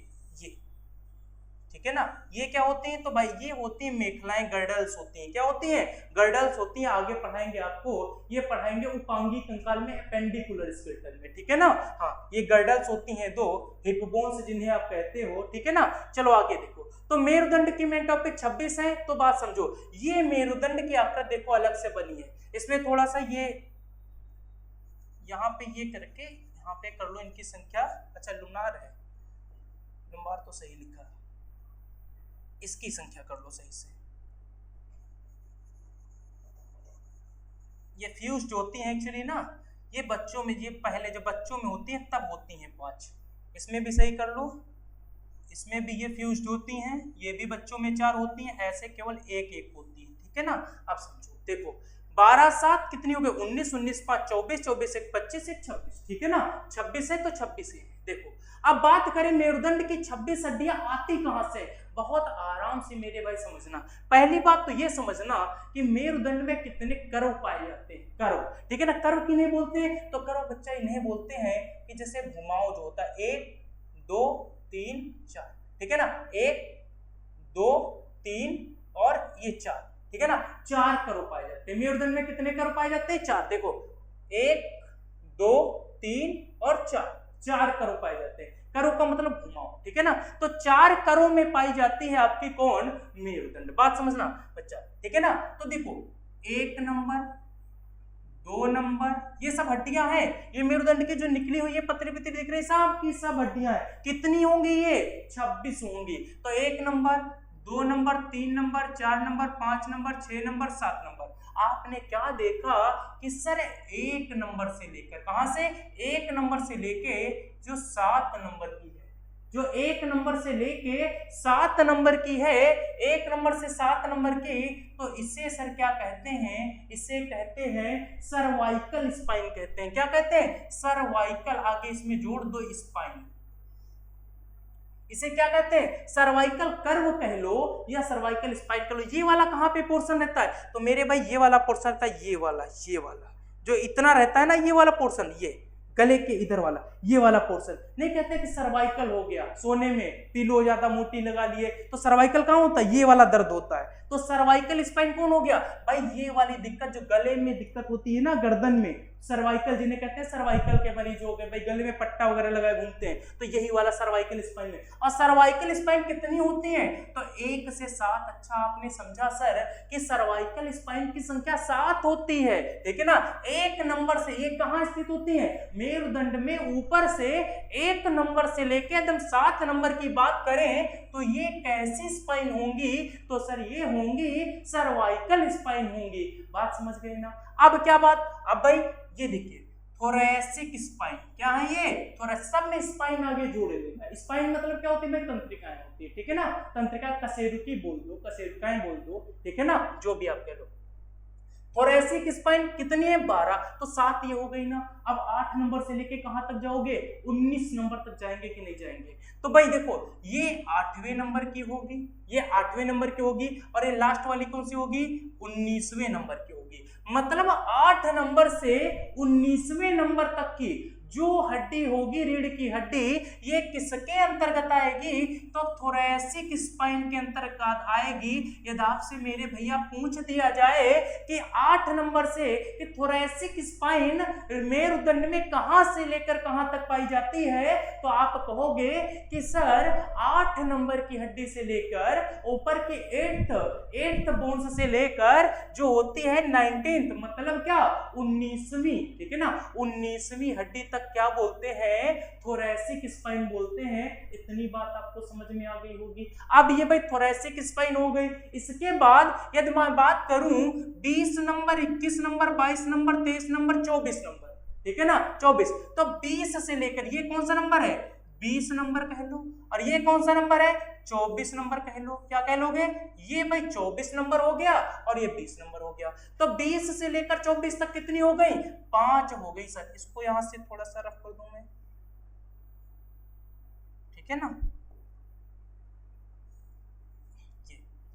[SPEAKER 1] ठीक है ना। ये क्या होती हैं, तो भाई ये होती हैं मेखलाएं, गर्डल्स होती हैं। क्या होती हैं, गर्डल्स होती हैं। आगे पढ़ाएंगे आपको, ये पढ़ाएंगे उपांगी कंकाल में, एपेंडिकुलर स्केलेटन में, ठीक है ना। हाँ, ये गर्डल्स होती हैं दो, हिप बोन्स जिन्हें आप कहते हो, ठीक है ना। चलो आगे देखो, तो मेरुदंड की मेन टॉपिक 26 है। तो बात समझो, ये मेरुदंड की आकृति देखो अलग से बनी है, इसमें थोड़ा सा ये यहाँ पे ये करके यहाँ पे कर लो इनकी संख्या। अच्छा लुनार है, लुम्बार तो सही लिखा है, इसकी संख्या कर लो सही से। ये फ्यूज्ड होती हैं एक्चुअली ना, ये बच्चों में, ये पहले जब बच्चों में होती हैं तब होती हैं 5। इसमें भी सही कर लो, इसमें भी ये फ्यूज्ड होती हैं, ये भी बच्चों में 4 होती हैं, ऐसे केवल एक एक होती है, ठीक है ना। अब समझो, देखो 12 7 कितनी हो गई, 19 19 5 24 24 1 25 1 26, ठीक है ना। 26 है तो 26 है। देखो अब बात करें मेरुदंड की 26 हड्डियां आती कहां से, बहुत आराम से मेरे भाई समझना। पहली बात तो ये समझना कि मेरुदंड में कितने कर्व पाए जाते हैं, कर्व, ठीक है ना। कर्व किन्हें बोलते हैं, तो कर्व बच्चा इन्हें बोलते हैं कि जैसे घुमाव जो होता है 1 2 3 4, ठीक है ना। 1 2 3 और ये 4, ठीक है ना। 4 कर्व पाए जाते हैं मेरुदंड में। कितने कर्व पाए जाते हैं, 4। देखो 1 2 3 और 4 कर्व पाए जाते हैं। कर्व का मतलब घुमाव, ठीक है ना। तो 4 कर्व में पाई जाती है आपकी कौन, मेरुदंड। बात समझना बच्चा, ठीक है ना। तो देखो 1 नंबर 2 नंबर, ये सब हड्डियां हैं, ये मेरुदंड की जो निकली हुई है पतली पतली दिख रही, सब की सब हड्डियां हैं। कितनी होंगी, ये 26 होंगी। तो 1 number 2 number 3 number 4 number 5 number 6 number 7 number. आपने क्या देखा कि सर 1 नंबर से लेकर, कहां से, 1 नंबर से लेके जो 7 नंबर की है, जो 1 नंबर से लेके 7 नंबर की है, 1 नंबर से 7 नंबर की, तो इसे सर क्या कहते हैं, इसे कहते हैं सर्वाइकल स्पाइन कहते हैं। क्या कहते हैं, सर्वाइकल, आगे इसमें जोड़ दो स्पाइन, इसे क्या कहते हैं, सर्वाइकल कर्व कह लो या सर्वाइकल स्पाइन कह लो। ये वाला कहां पे पोर्शन रहता है, तो मेरे भाई ये वाला पोर्शन रहता है, ये वाला जो इतना रहता है ना, ये वाला पोर्शन, ये गले के इधर वाला, ये वाला पोर्शन। नहीं कहते कि सर्वाइकल हो गया, सोने में पिलो ज्यादा मोटी लगा लिए, तो सर्वाइकल कहां होता है, ये वाला दर्द होता है। तो सर्वाइकल स्पाइन कौन हो गया भाई, ये वाली दिक्कत जो गले में दिक्कत होती है ना, गर्दन में, सर्वाइकल जिन्हें कहते हैं सर्वाइकल के मरीज हो गए भाई, गले में पट्टा वगैरह लगाए घूमते हैं, तो यही वाला सर्वाइकल स्पाइन है। और सर्वाइकल स्पाइन कितनी होती है, तो 1 से 7। अच्छा आपने समझा सर कि सर्वाइकल स्पाइन की संख्या 7 होती है, ठीक है ना। 1 नंबर से, ये कहां स्थित होती है, मेरुदंड में ऊपर से 1 नंबर से लेके एकदम 7 नंबर की बात करें तो ये कैसी स्पाइन होंगी, तो सर ये होंगी सर्वाइकल स्पाइन होंगी। बात समझ गए ना। अब क्या बात, अब भाई ये देखिए थोरैसिक स्पाइन, क्या है ये, थोरैसिक, सब में स्पाइन आगे जोड़े लेना। स्पाइन मतलब क्या होती है भाई, तंत्रिकाएं होती है, ठीक है ना। तंत्रिका, कशेरुकी बोल दो, कशेरुकाएं बोल दो, ठीक है ना, जो भी आप कह लो। थोरैसिक स्पाइन कितनी है, 12, तो 7 ये हो गई ना। अब 8 नंबर से लेके कहां तक जाओगे, 19 नंबर तक जाएंगे कि नहीं जाएंगे, तो भाई देखो ये 8वें नंबर की होगी, ये 8वें नंबर की होगी, और ये लास्ट वाली कौन सी होगी, 19वें नंबर की होगी। मतलब 8 नंबर से 19वें नंबर तक की जो हड्डी होगी, रीढ़ की हड्डी, ये किसके अंतर्गत आएगी, तो थोरैसिक स्पाइन के अंतर्गत आएगी। यदि आपसे मेरे भैया पूछ दिया जाए कि 8 नंबर से कि थोरैसिक स्पाइन मेरुदंड में कहां से लेकर कहां तक पाई जाती है, तो आप कहोगे कि सर 8 नंबर की हड्डी से लेकर ऊपर की 8th बोन्स से लेकर जो होती है 19th, मतलब क्या 19वीं, ठीक है ना, 19वीं हड्डी तक क्या बोलते हैं, थोरैसिक स्पाइन बोलते हैं। इतनी बात आपको समझ में आ गई होगी। अब ये भाई थोरैसिक स्पाइन हो गई। इसके बाद यदि मैं बात करूं 20 number 21 number 22 number 23 number 24 number, ठीक है ना, 24, तो 20 से लेकर ये कौन सा नंबर है, 20 नंबर कह लो, और ये कौन सा नंबर है, 24 नंबर कह लो। क्या कह लोगे, ये भाई 24 नंबर हो गया और ये 20 नंबर हो गया। तो 20 से लेकर 24 तक कितनी हो गई, 5 हो गई सर। इसको यहां से थोड़ा सा रफ कर दूं मैं, ठीक है ना।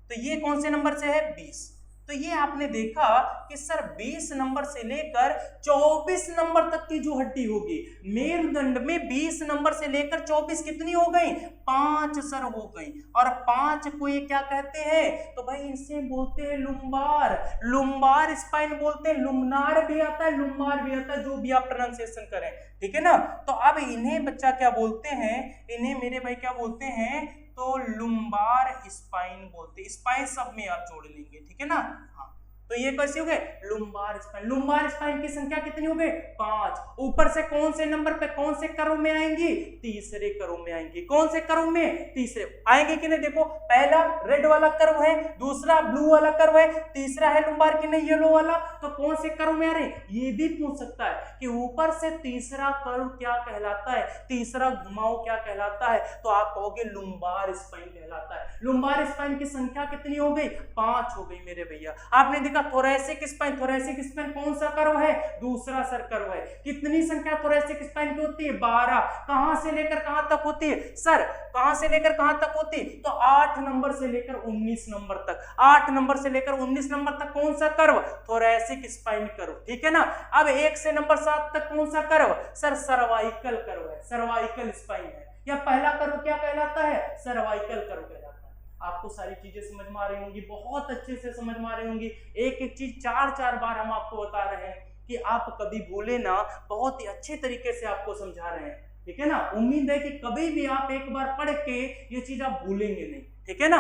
[SPEAKER 1] तो ये कौन से नंबर से है, 20, तो ये आपने देखा कि सर 20 नंबर से लेकर 24 नंबर तक की जो हड्डी होगी मेरुदंड में 20 नंबर से लेकर 24 कितनी हो गई? 5 सर हो गई। और 5 को ये क्या कहते हैं? तो भाई इसे बोलते हैं लुम्बार, लुम्बार स्पाइन बोलते हैं। लुम्नार भी आता है, लुम्बार भी आता है, जो भी आप प्रोनाउंसिएशन करें, ठीक है ना। तो अब इन्हें बच्चा क्या बोलते हैं? इन्हें मेरे भाई क्या बोलते हैं? तो लुम्बार स्पाइन बोलते हैं। स्पाइन सब में आप जोड़ लेंगे, ठीक है ना। हाँ, तो ये कैसे हो गए? लुम्बार स्पाइन। लुम्बार स्पाइन की संख्या कितनी हो गई? 5। ऊपर से कौन से नंबर पे, कौन से कर्व में आएंगी? तीसरे कर्व में आएंगी। कौन से कर्व में? तीसरे आएंगे कि नहीं? देखो, पहला रेड वाला कर्व है, दूसरा ब्लू वाला कर्व है, तीसरा है लुम्बार की नहीं येलो वाला। तो कौन से कर्व में आ रहे? ये भी पूछ सकता है कि ऊपर से तीसरा कर्व क्या कहलाता है, तीसरा घुमाव क्या कहलाता है? तो आप कहोगे लुम्बार स्पाइन कहलाता है। लुम्बार स्पाइन की संख्या कितनी हो गई? 5 हो गई मेरे भैया। आपने देखा थोरैसिक स्पाइन, थोरैसिक स्पाइन कौन सा कर्व है? दूसरा सर कर्व है। कितनी संख्या थोरैसिक स्पाइन की होती है? 12। कहां से लेकर कहां तक होती है सर? कहां से लेकर कहां तक होती है? तो 8 नंबर से लेकर 19 नंबर तक। 8 नंबर से लेकर 19 नंबर तक कौन सा कर्व? थोरैसिक स्पाइन कर्व, ठीक है ना। अब 1 से नंबर 7 तक कौन सा कर्व? सर सर्वाइकल कर्व है, सर्वाइकल स्पाइन है। या पहला कर्व क्या कहलाता है? सर्वाइकल कर्व कहलाता है। आपको सारी चीजें समझ में आ रही होंगी, बहुत अच्छे से समझ में आ रही होंगी। एक एक चीज 4-4 बार हम आपको बता रहे हैं कि आप कभी भूले ना, बहुत ही अच्छे तरीके से आपको समझा रहे हैं, ठीक है ना। उम्मीद है कि कभी भी आप एक बार पढ़ के ये चीज आप भूलेंगे नहीं, ठीक है ना।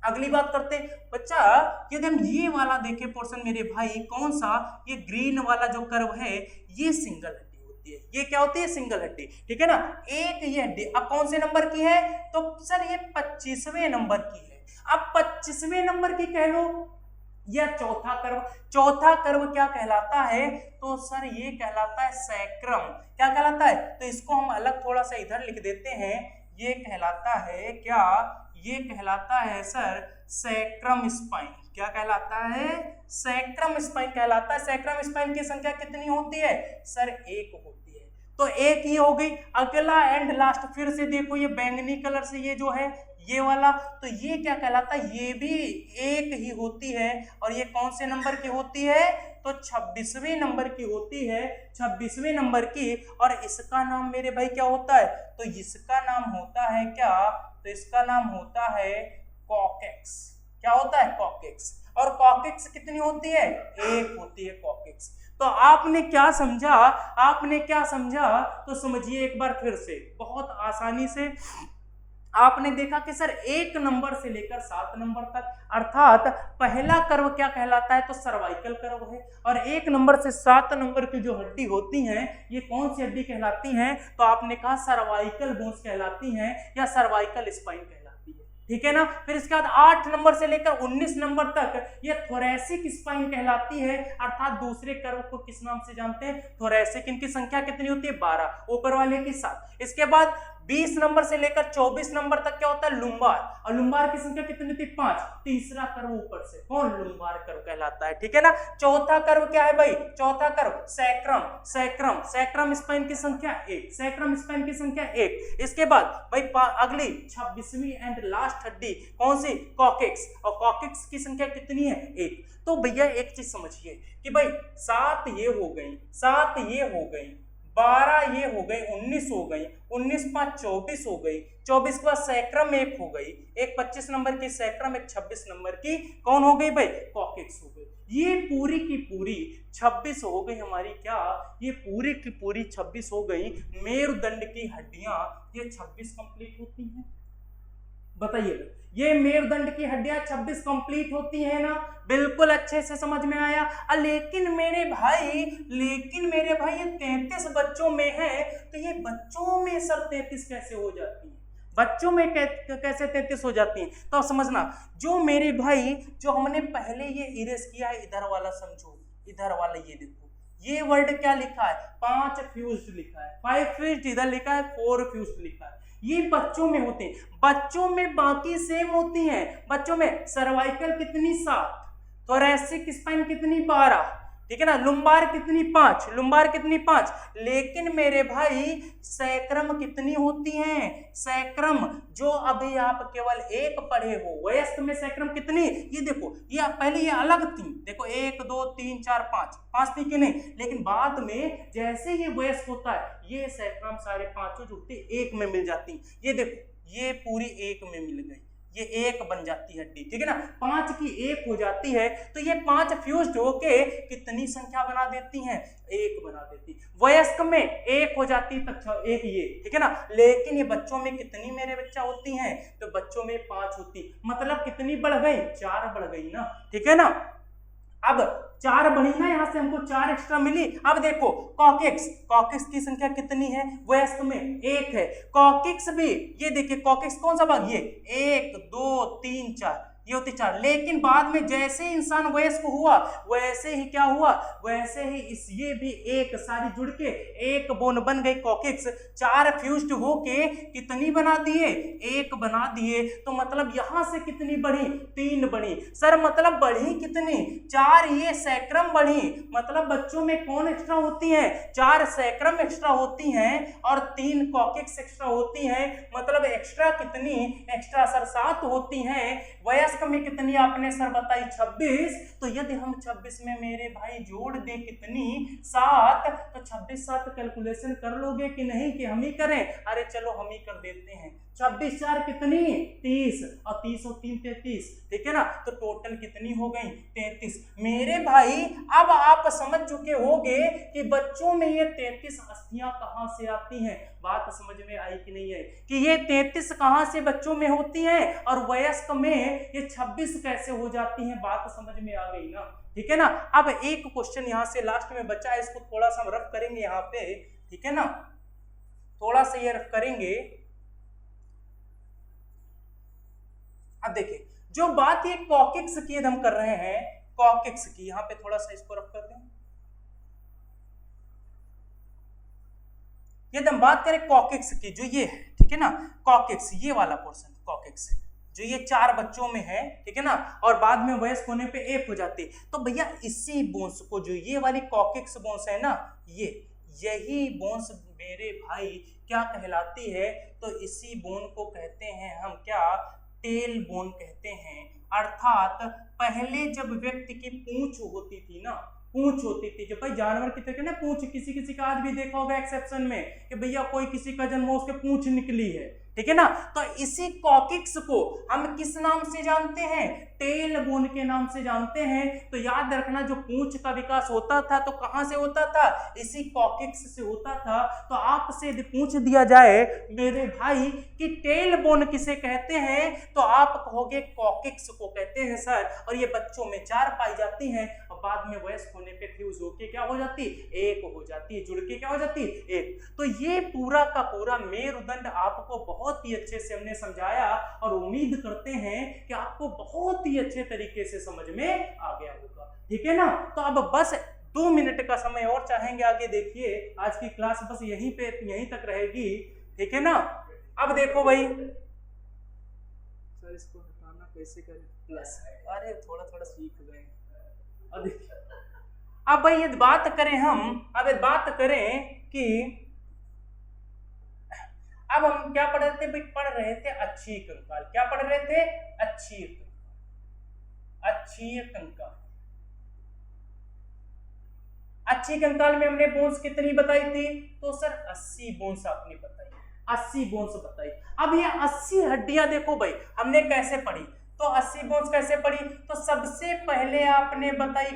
[SPEAKER 1] अगली बात करते हैं बच्चा, यदि हम ये वाला देखें पोर्शन मेरे भाई, कौन सा? ये ग्रीन वाला जो कर्व है, ये सिंगल हड्डी होती है। ये क्या होती है? सिंगल हड्डी, ठीक है ना। एक ये हड्डी अब कौन से नंबर की है? तो सर ये 25वें नंबर की है। अब 25वें नंबर की कह लो, या चौथा कर्व। चौथा कर्व क्या कहलाता है? तो सर ये कहलाता है सैक्रम। क्या कहलाता है? तो इसको हम अलग थोड़ा सा इधर लिख देते हैं। ये कहलाता है क्या? ये कहलाता है सर सैक्रम स्पाइन। क्या कहलाता है? सैक्रम स्पाइन कहलाता है। सैक्रम स्पाइन की संख्या कितनी होती है? सर 1 होती है। तो 1 ही हो गई। अगला एंड लास्ट फिर से देखो, ये बैंगनी कलर से ये जो है ये वाला, तो ये क्या कहलाता है? ये भी 1 ही होती है। और ये कौन से नंबर की होती है? तो 26वें नंबर की होती है, 26वें नंबर की। और इसका नाम मेरे भाई क्या होता है? तो इसका नाम होता है क्या? तो इसका नाम होता है कॉकेक्स। क्या होता है? कॉकेक्स। और कॉकेक्स कितनी होती है? 1 होती है कॉकेक्स। तो आपने क्या समझा? आपने क्या समझा? तो समझिए एक बार फिर से, बहुत आसानी से। आपने देखा कि सर 1 नंबर से लेकर 7 नंबर तक, अर्थात पहला कर्व क्या कहलाता है? तो सर्वाइकल कर्व है। और 1 नंबर से 7 नंबर की जो हड्डी होती हैं, ये कौन सी हड्डी कहलाती हैं? तो आपने कहा सर्वाइकल बोन्स कहलाती हैं, या सर्वाइकल स्पाइन कहलाती है, ठीक है ना। फिर इसके बाद 8 नंबर से लेकर 19 नंबर तक ये थोरैसिक स्पाइन कहलाती है, अर्थात दूसरे कर्व को किस नाम से जानते हैं? थोरैसिक। इनकी संख्या कितनी होती है? 12, ऊपर वाले की 7। इसके बाद 20 नंबर से लेकर 24 नंबर तक क्या होता है? लुम्बार। और लुम्बार की संख्या कितनी थी? 5। तीसरा कर्व ऊपर से कौन? लुम्बार कर्व कहलाता है, ठीक है ना। चौथा कर्व क्या है भाई? चौथा curve sacrum. Sacrum, sacrum spine की संख्या 1। सैक्रम स्पाइन की संख्या 1। इसके बाद भाई अगली 26वीं एंड लास्ट हड्डी कौन सी? कॉकेक्स। और कॉकेक्स की संख्या कितनी है? 1। तो भैया एक चीज समझिए कि भाई 7 ये हो गई, 7 ये हो गई, 12 ये हो गई, 19 हो गई, 19 5 24 हो गई, 24 के बाद सैक्रम 1 हो गई, एक 25 नंबर की सैक्रम, एक 26 नंबर की कौन हो गई भाई? कॉकेक्स हो गई। ये पूरी की पूरी 26 हो गई हमारी क्या? ये पूरी की पूरी 26 हो गई मेरुदंड की हड्डियां। ये 26 कंप्लीट होती हैं। बताइए, ये मेरुदंड की हड्डियां 26 कंप्लीट होती है ना? बिल्कुल अच्छे से समझ में आया। लेकिन मेरे भाई ये 33 बच्चों में है, तो ये बच्चों में सर 33 कैसे हो जाती है? बच्चों में कैसे 33 हो जाती हैं? तो समझना, जो मेरे भाई जो हमने पहले ये इरेज किया है, इधर वाला समझो, इधर वाला ये देखो, ये वर्ड क्या लिखा है? 5 फ्यूज्ड लिखा है, 5 फ्यूज्ड इधर लिखा है, 4 फ्यूज्ड लिखा है। ये बच्चों में होते हैं। बच्चों में बाकी सेम होती हैं। बच्चों में सर्वाइकल कितनी? 7, थोरैसिक स्पाइन कितनी? 12, ठीक है ना। लुम्बार कितनी 5, लुम्बार कितनी 5। लेकिन मेरे भाई सैक्रम कितनी होती हैं, सैक्रम जो अभी आप केवल एक पढ़े हो, वयस्क में सैक्रम कितनी, ये देखो, ये पहले ये अलग थी, देखो 1 2 3 4 5 थी कि नहीं, लेकिन बाद में जैसे ये वयस्क होता है ये सैक्रम सारे पांचों जुड़ती एक में मिल जाती। ये देखो ये पूरी एक में मिल गई, ये एक बन जाती है हड्डी, ठीक है ना। 5 की 1 हो जाती है, तो ये 5 फ्यूज्ड होके कितनी संख्या बना देती हैं, 1 बना देती। वयस्क में 1 हो जाती तब 1 ये, ठीक है ना। लेकिन ये बच्चों में कितनी मेरे बच्चा होती हैं, तो बच्चों में 5 होती, मतलब कितनी बढ़ गई, 4 बढ़ गई ना, ठीक है ना। अब 4 बढ़ी ना, यहां से हमको 4 एक्स्ट्रा मिली। अब देखो कॉकेक्स, कॉकेक्स की संख्या कितनी है, वयस्क में 1 है। कॉकेक्स भी ये देखिए, कॉकेक्स कौन सा भाग, ये 1 2 3 4, ये होती 4। लेकिन बाद में जैसे इंसान वयस्क हुआ वैसे ही क्या हुआ, वैसे ही इस ये भी एक सारी जुड़ के एक बोन बन गई कॉकेक्स। 4 फ्यूज्ड होके कितनी बना दिए, 1 बना दिए। तो मतलब यहां से कितनी बढ़ी, 3 बढ़ी। सर मतलब बढ़ी कितनी, 4 ये सैक्रम बढ़ी, मतलब बच्चों में कौन एक्स्ट्रा होती है, 4 सैक्रम एक्स्ट्रा होती हैं और 3 कॉकेक्स एक्स्ट्रा होती हैं। मतलब एक्स्ट्रा कितनी, एक्स्ट्रा सर 7 होती हैं। वयस्क में कितनी आपने सर बताई, 26। तो यदि हम 26 में मेरे भाई जोड़ दे कितनी, 7, तो 26 7 कैलकुलेशन कर लोगे कि नहीं, कि हम ही करें, अरे चलो हम ही कर देते हैं। 26 4 कितनी, 30, और 30 और 3 33, ठीक है ना। तो टोटल कितनी हो गई, 33। मेरे भाई अब आप समझ चुके होंगे कि बच्चों में ये 33 अस्थियां कहां से आती हैं। बात समझ में आई कि नहीं है, कि ये 33 कहां से बच्चों में होती हैं और वयस्क में ये 26 कैसे हो जाती हैं, बात समझ में आ गई ना, ठीक है ना। अब एक क्वेश्चन यहां से लास्ट में बचा है, इसको थोड़ा सा हम रफ करेंगे यहाँ पे, ठीक है ना, थोड़ा सा ये रफ करेंगे। अब देखिए जो बात ये कॉकेक्स की हम कर रहे हैं, कॉकेक्स की, यहां पे थोड़ा सा इसको रफ करते हैं। यदि हम बात करें कॉकेक्स की, जो ये है, ठीक है ना, कॉकेक्स ये वाला पोर्शन, कॉकेक्स जो ये 4 बच्चों में है, ठीक है ना, और बाद में वयस्क होने पे 1 हो जाती। तो भैया इसी बोन्स को, जो ये वाली कॉकेक्स बोन्स है ना, ये यही बोन्स मेरे भाई क्या कहलाती है, तो इसी बोन को कहते हैं हम क्या, टेल बोन कहते हैं। अर्थात पहले जब व्यक्ति की पूंछ होती थी ना, पूंछ होती थी, जब भाई जानवर की तरह ना पूंछ, किसी किसी का आज भी देखा होगा एक्सेप्शन में कि भैया कोई किसी का जन्म हो उसके पूंछ निकली है, ठीक है ना। तो इसी कॉकेक्स को हम किस नाम से जानते हैं, टेल बोन के नाम से जानते हैं। तो याद रखना जो पूंछ का विकास होता था तो कहां से होता था, इसी कॉकेक्स से होता था। तो आपसे यदि पूछ दिया जाए मेरे भाई कि टेल बोन किसे कहते हैं, तो आप कहोगे कॉकेक्स को कहते हैं सर। और ये बच्चों में 4 पाई जाती हैं और बाद में वयस्क होने पे फ्यूज होके क्या हो जाती, 1 हो जाती है, जुड़ के क्या हो जाती, 1। तो ये पूरा का पूरा मेरुदंड आपको बहुत ही अच्छे से हमने समझाया और उम्मीद करते हैं कि आपको बहुत ही अच्छे तरीके से समझ में आ गया होगा, ठीक है ना। तो अब बस 2 मिनट का समय और चाहेंगे आगे, देखिए आज की क्लास बस यहीं तक रहेगी, ठीक है ना। अब देखो भाई सर इसको हटाना कैसे करें, प्लस, अरे थोड़ा थोड़ा सीख गए। अब भाई ये बात करें हम, अब ये बात करें कि अब हम क्या पढ़ रहे थे भाई, पढ़ रहे थे अच्छी कंकाल। क्या पढ़ रहे थे, अच्छी कंकाल। अच्छी कंकाल में हमने बोन्स कितनी बताई थी, तो सर 80 बोन्स आपने बताई, 80 बोन्स बताई। अब ये 80 हड्डियां देखो भाई हमने कैसे पढ़ी, तो 80 बोन्स कैसे पढ़ी, तो सबसे पहले आपने बताई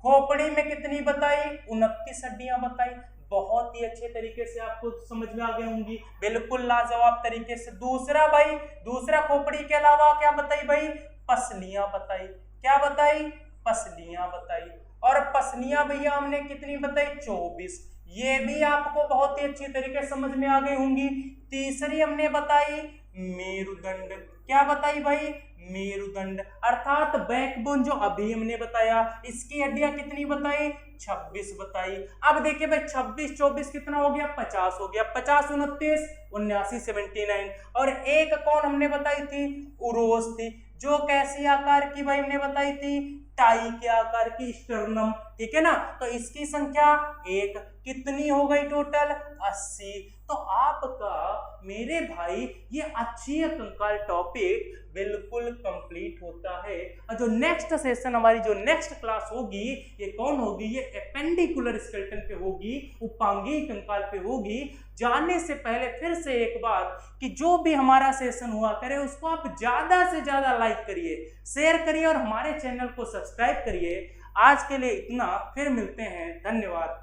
[SPEAKER 1] खोपड़ी में कितनी बताई, 29 हड्डियां बताई। बहुत ही अच्छे तरीके से आपको समझ में आ गई होंगी, बिल्कुल लाजवाब तरीके से। दूसरा खोपड़ी के अलावा क्या बताई भाई, पसलियां बताई। क्या बताई, पसलियां बताई। और पसलियां भैया हमने कितनी बताई, 24। ये भी आपको बहुत ही अच्छी तरीके से समझ में आ गई होंगी। तीसरी हमने बताई मेरुदंड। क्या बताई भाई, मेरुदंड, अर्थात बैकबोन जो अभी हमने बताया, इसकी हड्डियां कितनी बताई, 26 बताई। अब देखिए भाई 26 24 कितना हो गया, 50 हो गया। 50 29 79 79। और एक कौन हमने बताई थी, उरोस थी, जो कैसी आकार की भाई हमने बताई थी, टाई के आकार की स्टर्नम, ठीक है ना। तो इसकी संख्या 1, कितनी हो गई टोटल 80। तो आपका मेरे भाई ये अक्षीय कंकाल टॉपिक बिल्कुल कंप्लीट होता है। और जो नेक्स्ट सेशन हमारी जो नेक्स्ट क्लास होगी ये कौन होगी, ये एपेंडिकुलर स्केलेटन पे होगी, उपांगीय कंकाल पे होगी। जाने से पहले फिर से एक बात कि जो भी हमारा सेशन हुआ करे उसको आप ज्यादा से ज्यादा लाइक करिए, शेयर करिए और हमारे चैनल को सब्सक्राइब करिए। आज के लिए इतना, फिर मिलते हैं, धन्यवाद।